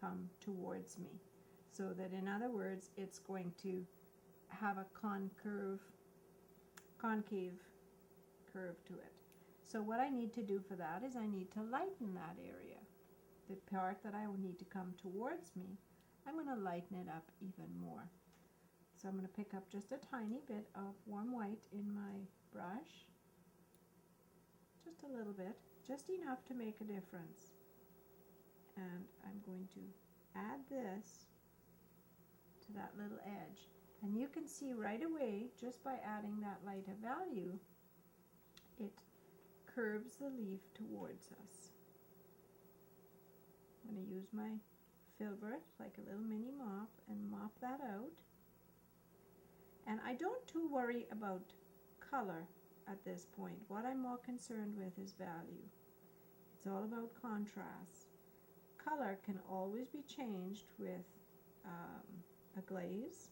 come towards me. So that, in other words, it's going to have a concave curve to it. So what I need to do for that is I need to lighten that area. The part that I would need to come towards me, I'm going to lighten it up even more. So I'm going to pick up just a tiny bit of warm white in my brush, just a little bit, just enough to make a difference. And I'm going to add this to that little edge. And you can see right away, just by adding that lighter value, it curves the leaf towards us. I'm going to use my filbert like a little mini mop and mop that out. And I don't too worry about color at this point. What I'm more concerned with is value. It's all about contrast. Color can always be changed with a glaze.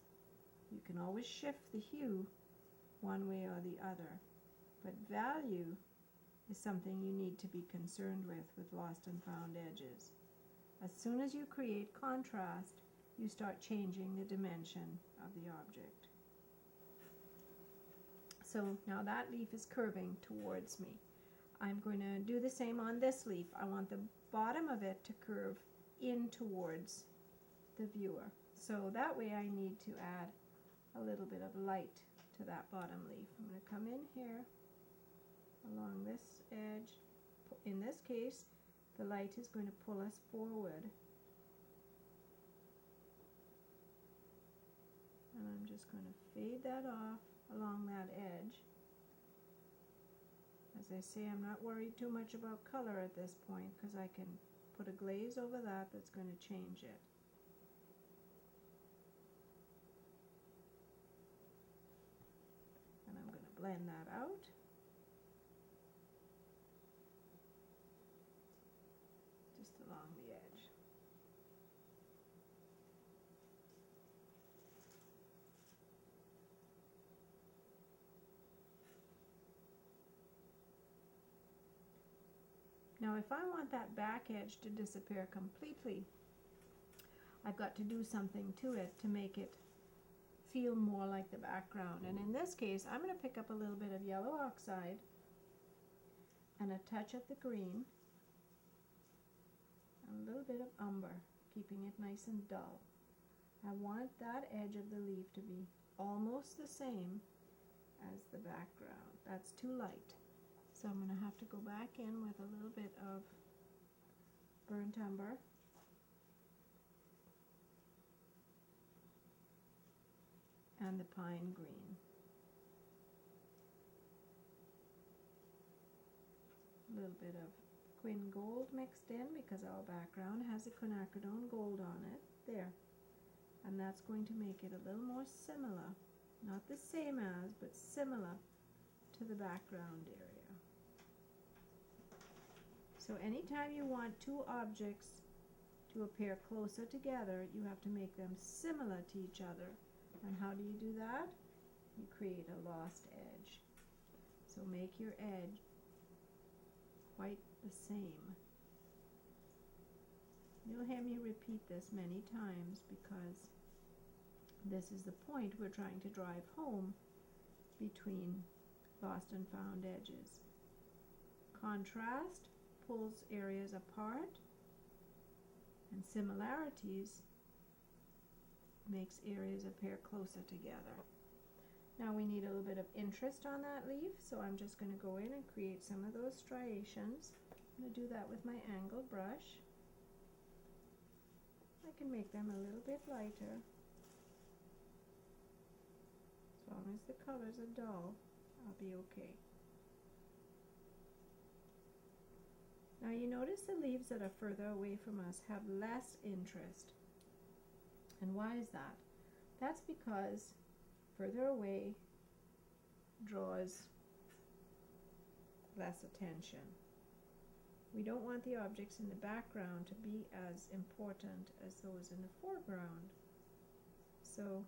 You can always shift the hue one way or the other. But value is something you need to be concerned with lost and found edges. As soon as you create contrast, you start changing the dimension of the object. So now that leaf is curving towards me. I'm going to do the same on this leaf. I want the bottom of it to curve in towards the viewer. So that way I need to add a little bit of light to that bottom leaf. I'm going to come in here along this edge. In this case, the light is going to pull us forward. And I'm just going to fade that off along that edge. As I say, I'm not worried too much about color at this point because I can put a glaze over that that's going to change it. And I'm going to blend that out. Just along the edge. Now if I want that back edge to disappear completely, I've got to do something to it to make it feel more like the background. And in this case, I'm going to pick up a little bit of yellow oxide and a touch of the green, and a little bit of umber, keeping it nice and dull. I want that edge of the leaf to be almost the same as the background. That's too light. So I'm going to have to go back in with a little bit of burnt umber. And the pine green. A little bit of quin gold mixed in because our background has a quinacridone gold on it. There. And that's going to make it a little more similar. Not the same as, but similar to the background area. So anytime you want two objects to appear closer together, you have to make them similar to each other. And how do you do that? You create a lost edge. So make your edge quite the same. You'll hear me repeat this many times because this is the point we're trying to drive home between lost and found edges. Contrast pulls areas apart, and similarities makes areas appear closer together. Now we need a little bit of interest on that leaf, so I'm just going to go in and create some of those striations. I'm going to do that with my angled brush. I can make them a little bit lighter. As long as the colors are dull, I'll be okay. Now you notice the leaves that are further away from us have less interest. And why is that? That's because further away draws less attention. We don't want the objects in the background to be as important as those in the foreground. So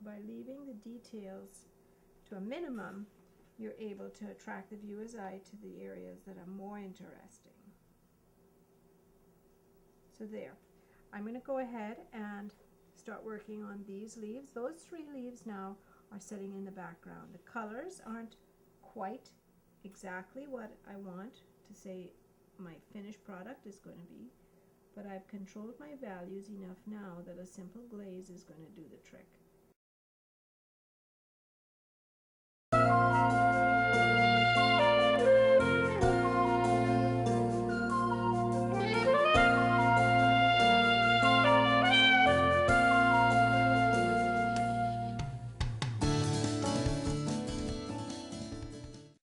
by leaving the details to a minimum, you're able to attract the viewer's eye to the areas that are more interesting. So there. I'm going to go ahead and start working on these leaves. Those 3 leaves now are sitting in the background. The colors aren't quite exactly what I want to say my finished product is going to be, but I've controlled my values enough now that a simple glaze is going to do the trick.